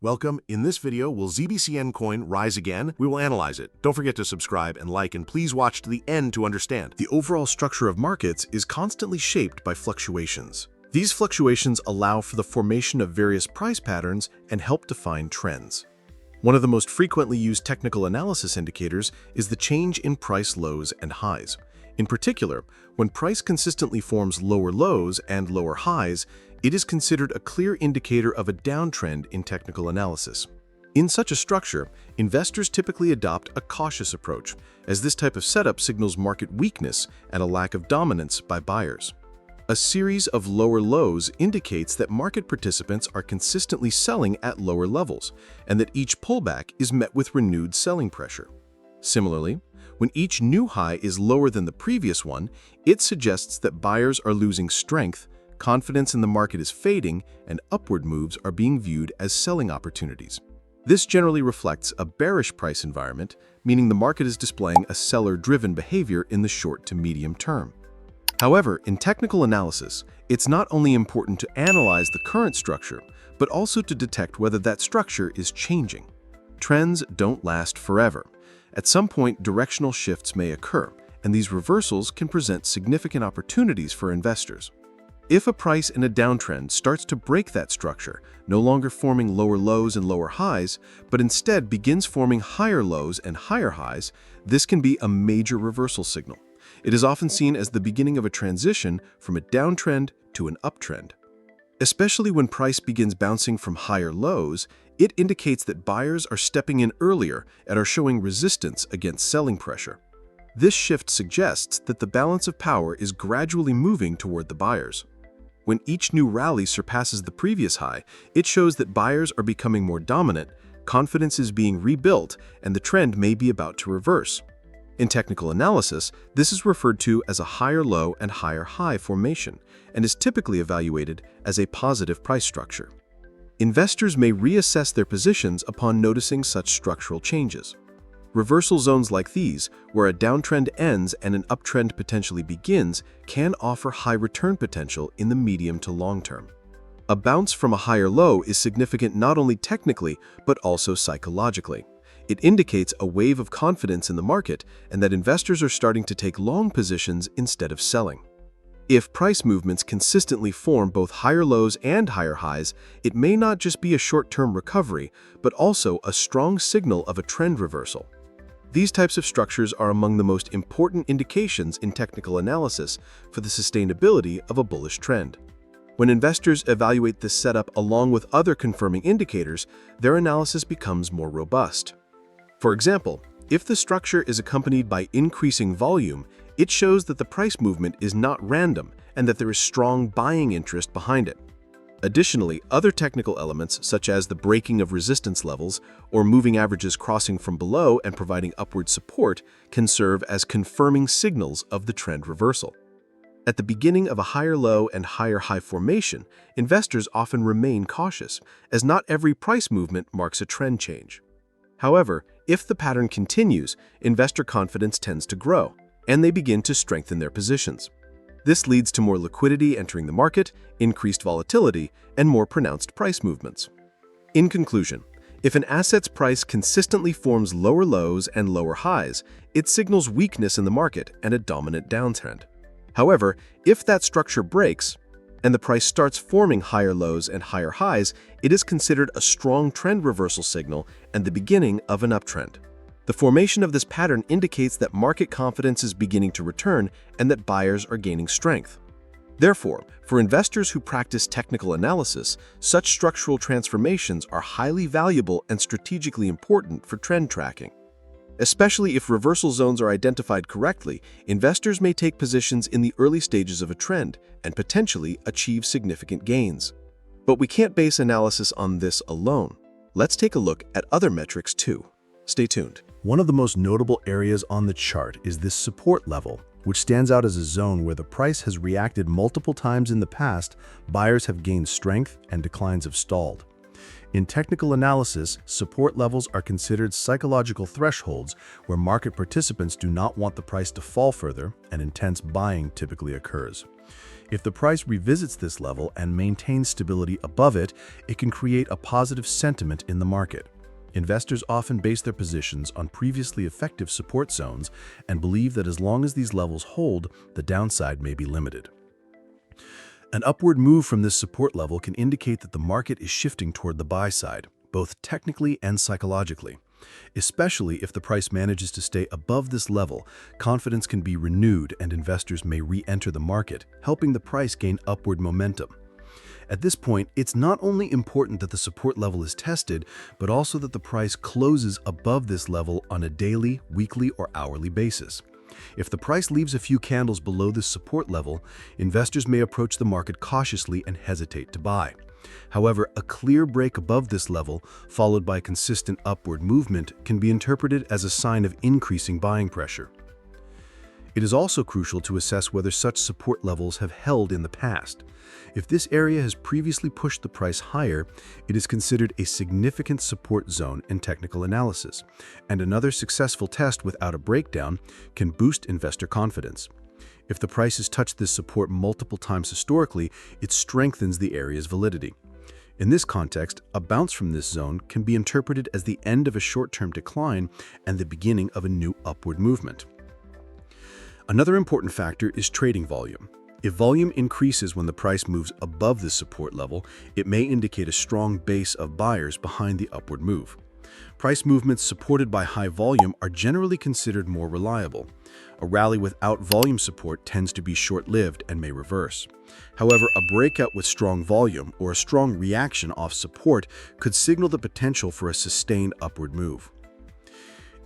Welcome. In this video, will ZBCN coin rise again? We will analyze it. Don't forget to subscribe and like, and please watch to the end to understand. The overall structure of markets is constantly shaped by fluctuations. These fluctuations allow for the formation of various price patterns and help define trends. One of the most frequently used technical analysis indicators is the change in price lows and highs. In particular, when price consistently forms lower lows and lower highs, it is considered a clear indicator of a downtrend in technical analysis. In such a structure, investors typically adopt a cautious approach, as this type of setup signals market weakness and a lack of dominance by buyers. A series of lower lows indicates that market participants are consistently selling at lower levels, and that each pullback is met with renewed selling pressure. Similarly, when each new high is lower than the previous one, it suggests that buyers are losing strength, confidence in the market is fading, and upward moves are being viewed as selling opportunities. This generally reflects a bearish price environment, meaning the market is displaying a seller-driven behavior in the short to medium term. However, in technical analysis, it's not only important to analyze the current structure, but also to detect whether that structure is changing. Trends don't last forever. At some point, directional shifts may occur, and these reversals can present significant opportunities for investors. If a price in a downtrend starts to break that structure, no longer forming lower lows and lower highs, but instead begins forming higher lows and higher highs, this can be a major reversal signal. It is often seen as the beginning of a transition from a downtrend to an uptrend. Especially when price begins bouncing from higher lows, it indicates that buyers are stepping in earlier and are showing resistance against selling pressure. This shift suggests that the balance of power is gradually moving toward the buyers. When each new rally surpasses the previous high, it shows that buyers are becoming more dominant, confidence is being rebuilt, and the trend may be about to reverse. In technical analysis, this is referred to as a higher low and higher high formation, and is typically evaluated as a positive price structure. Investors may reassess their positions upon noticing such structural changes. Reversal zones like these, where a downtrend ends and an uptrend potentially begins, can offer high return potential in the medium to long term. A bounce from a higher low is significant not only technically, but also psychologically. It indicates a wave of confidence in the market and that investors are starting to take long positions instead of selling. If price movements consistently form both higher lows and higher highs, it may not just be a short-term recovery, but also a strong signal of a trend reversal. These types of structures are among the most important indications in technical analysis for the sustainability of a bullish trend. When investors evaluate this setup along with other confirming indicators, their analysis becomes more robust. For example, if the structure is accompanied by increasing volume, it shows that the price movement is not random and that there is strong buying interest behind it. Additionally, other technical elements such as the breaking of resistance levels or moving averages crossing from below and providing upward support can serve as confirming signals of the trend reversal. At the beginning of a higher low and higher high formation, investors often remain cautious, as not every price movement marks a trend change. However, if the pattern continues, investor confidence tends to grow, and they begin to strengthen their positions. This leads to more liquidity entering the market, increased volatility, and more pronounced price movements. In conclusion, if an asset's price consistently forms lower lows and lower highs, it signals weakness in the market and a dominant downtrend. However, if that structure breaks and the price starts forming higher lows and higher highs, it is considered a strong trend reversal signal and the beginning of an uptrend. The formation of this pattern indicates that market confidence is beginning to return and that buyers are gaining strength. Therefore, for investors who practice technical analysis, such structural transformations are highly valuable and strategically important for trend tracking. Especially if reversal zones are identified correctly, investors may take positions in the early stages of a trend and potentially achieve significant gains. But we can't base analysis on this alone. Let's take a look at other metrics too. Stay tuned. One of the most notable areas on the chart is this support level, which stands out as a zone where the price has reacted multiple times in the past, buyers have gained strength, and declines have stalled. In technical analysis, support levels are considered psychological thresholds where market participants do not want the price to fall further, and intense buying typically occurs. If the price revisits this level and maintains stability above it, it can create a positive sentiment in the market. Investors often base their positions on previously effective support zones and believe that as long as these levels hold, the downside may be limited. An upward move from this support level can indicate that the market is shifting toward the buy side, both technically and psychologically. Especially if the price manages to stay above this level, confidence can be renewed and investors may re-enter the market, helping the price gain upward momentum. At this point, it's not only important that the support level is tested, but also that the price closes above this level on a daily, weekly, or hourly basis. If the price leaves a few candles below this support level, investors may approach the market cautiously and hesitate to buy. However, a clear break above this level, followed by consistent upward movement, can be interpreted as a sign of increasing buying pressure. It is also crucial to assess whether such support levels have held in the past. If this area has previously pushed the price higher, it is considered a significant support zone in technical analysis, and another successful test without a breakdown can boost investor confidence. If the price has touched this support multiple times historically, it strengthens the area's validity. In this context, a bounce from this zone can be interpreted as the end of a short-term decline and the beginning of a new upward movement. Another important factor is trading volume. If volume increases when the price moves above this support level, it may indicate a strong base of buyers behind the upward move. Price movements supported by high volume are generally considered more reliable. A rally without volume support tends to be short-lived and may reverse. However, a breakout with strong volume or a strong reaction off support could signal the potential for a sustained upward move.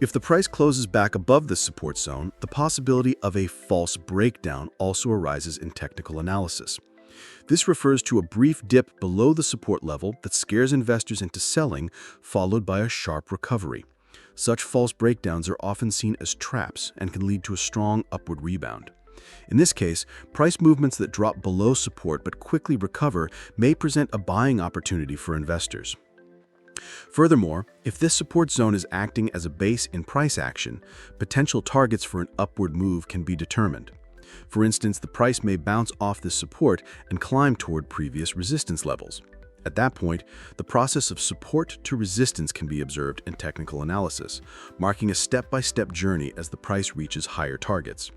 If the price closes back above this support zone, the possibility of a false breakdown also arises in technical analysis. This refers to a brief dip below the support level that scares investors into selling, followed by a sharp recovery. Such false breakdowns are often seen as traps and can lead to a strong upward rebound. In this case, price movements that drop below support but quickly recover may present a buying opportunity for investors. Furthermore, if this support zone is acting as a base in price action, potential targets for an upward move can be determined. For instance, the price may bounce off this support and climb toward previous resistance levels. At that point, the process of support to resistance can be observed in technical analysis, marking a step-by-step journey as the price reaches higher targets.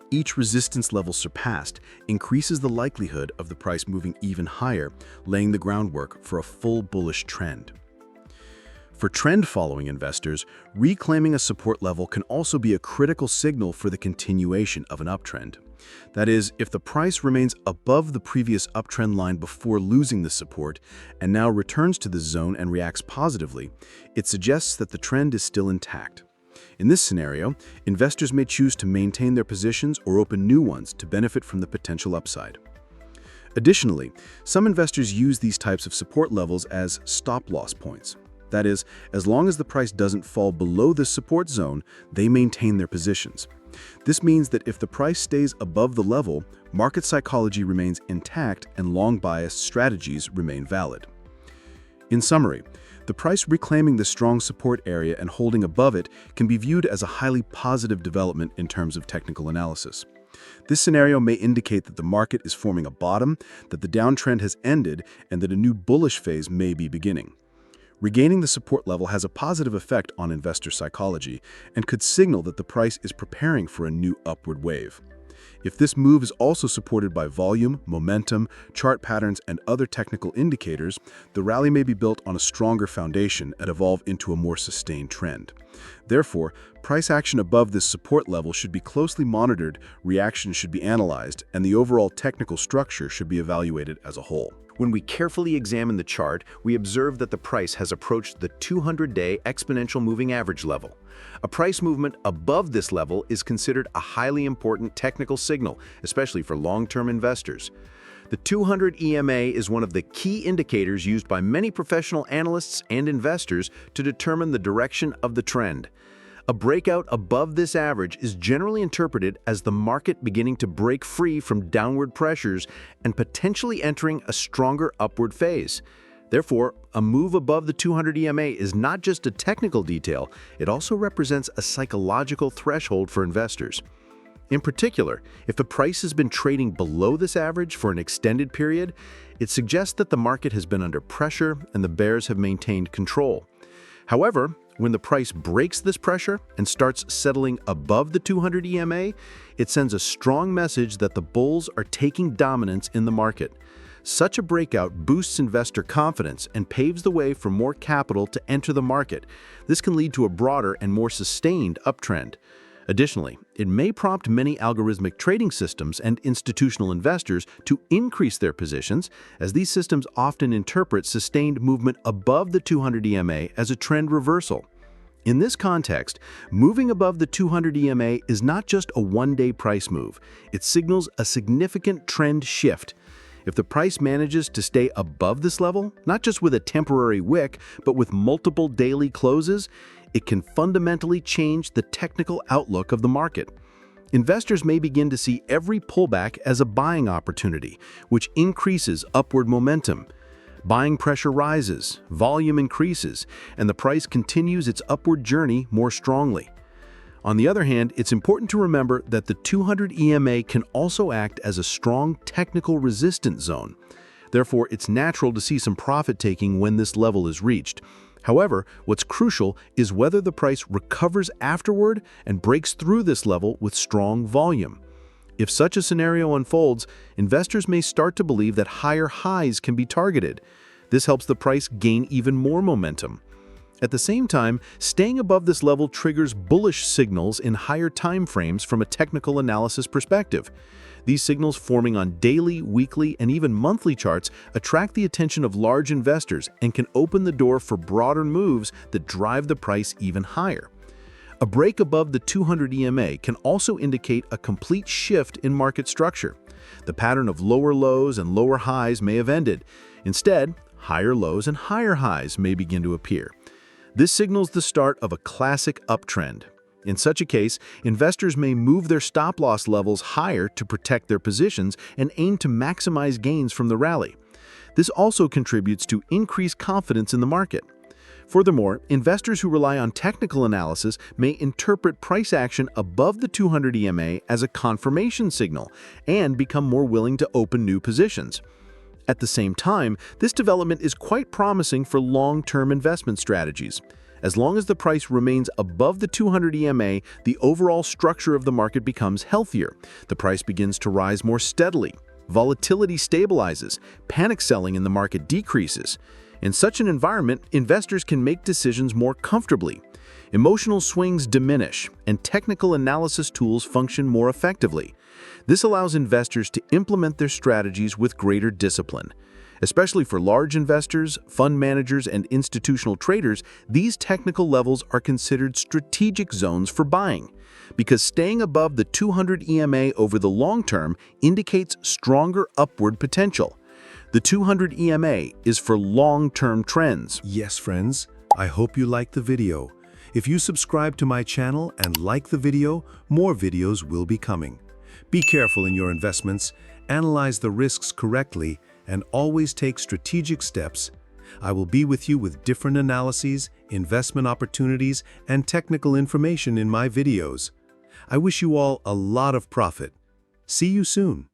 Each resistance level surpassed increases the likelihood of the price moving even higher, laying the groundwork for a full bullish trend. For trend-following investors, reclaiming a support level can also be a critical signal for the continuation of an uptrend. That is, if the price remains above the previous uptrend line before losing the support and now returns to the zone and reacts positively, it suggests that the trend is still intact. In this scenario, investors may choose to maintain their positions or open new ones to benefit from the potential upside. Additionally, some investors use these types of support levels as stop-loss points. That is, as long as the price doesn't fall below this support zone, they maintain their positions. This means that if the price stays above the level, market psychology remains intact and long-biased strategies remain valid. In summary, the price reclaiming the strong support area and holding above it can be viewed as a highly positive development in terms of technical analysis. This scenario may indicate that the market is forming a bottom, that the downtrend has ended, and that a new bullish phase may be beginning. Regaining the support level has a positive effect on investor psychology and could signal that the price is preparing for a new upward wave. If this move is also supported by volume, momentum, chart patterns, and other technical indicators, the rally may be built on a stronger foundation and evolve into a more sustained trend. Therefore, price action above this support level should be closely monitored, reactions should be analyzed, and the overall technical structure should be evaluated as a whole. When we carefully examine the chart, we observe that the price has approached the 200-day exponential moving average level. A price movement above this level is considered a highly important technical signal, especially for long-term investors. The 200 EMA is one of the key indicators used by many professional analysts and investors to determine the direction of the trend. A breakout above this average is generally interpreted as the market beginning to break free from downward pressures and potentially entering a stronger upward phase. Therefore, a move above the 200 EMA is not just a technical detail, it also represents a psychological threshold for investors. In particular, if the price has been trading below this average for an extended period, it suggests that the market has been under pressure and the bears have maintained control. However, when the price breaks this pressure and starts settling above the 200 EMA, it sends a strong message that the bulls are taking dominance in the market. Such a breakout boosts investor confidence and paves the way for more capital to enter the market. This can lead to a broader and more sustained uptrend. Additionally, it may prompt many algorithmic trading systems and institutional investors to increase their positions, as these systems often interpret sustained movement above the 200 EMA as a trend reversal. In this context, moving above the 200 EMA is not just a one-day price move. It signals a significant trend shift. If the price manages to stay above this level, not just with a temporary wick, but with multiple daily closes, it can fundamentally change the technical outlook of the market. Investors may begin to see every pullback as a buying opportunity, which increases upward momentum. Buying pressure rises, volume increases, and the price continues its upward journey more strongly. On the other hand, it's important to remember that the 200 EMA can also act as a strong technical resistance zone. Therefore, it's natural to see some profit-taking when this level is reached. However, what's crucial is whether the price recovers afterward and breaks through this level with strong volume. If such a scenario unfolds, investors may start to believe that higher highs can be targeted. This helps the price gain even more momentum. At the same time, staying above this level triggers bullish signals in higher time frames from a technical analysis perspective. These signals forming on daily, weekly, and even monthly charts attract the attention of large investors and can open the door for broader moves that drive the price even higher. A break above the 200 EMA can also indicate a complete shift in market structure. The pattern of lower lows and lower highs may have ended. Instead, higher lows and higher highs may begin to appear. This signals the start of a classic uptrend. In such a case, investors may move their stop-loss levels higher to protect their positions and aim to maximize gains from the rally. This also contributes to increased confidence in the market. Furthermore, investors who rely on technical analysis may interpret price action above the 200 EMA as a confirmation signal and become more willing to open new positions. At the same time, this development is quite promising for long-term investment strategies. As long as the price remains above the 200 EMA, the overall structure of the market becomes healthier. The price begins to rise more steadily. Volatility stabilizes. Panic selling in the market decreases. In such an environment, investors can make decisions more comfortably. Emotional swings diminish, and technical analysis tools function more effectively. This allows investors to implement their strategies with greater discipline. Especially for large investors, fund managers, and institutional traders, these technical levels are considered strategic zones for buying, because staying above the 200 EMA over the long term indicates stronger upward potential. The 200 EMA is for long-term trends. Yes, friends, I hope you liked the video. If you subscribe to my channel and like the video, more videos will be coming. Be careful in your investments, analyze the risks correctly, and always take strategic steps. I will be with you with different analyses, investment opportunities, and technical information in my videos. I wish you all a lot of profit. See you soon.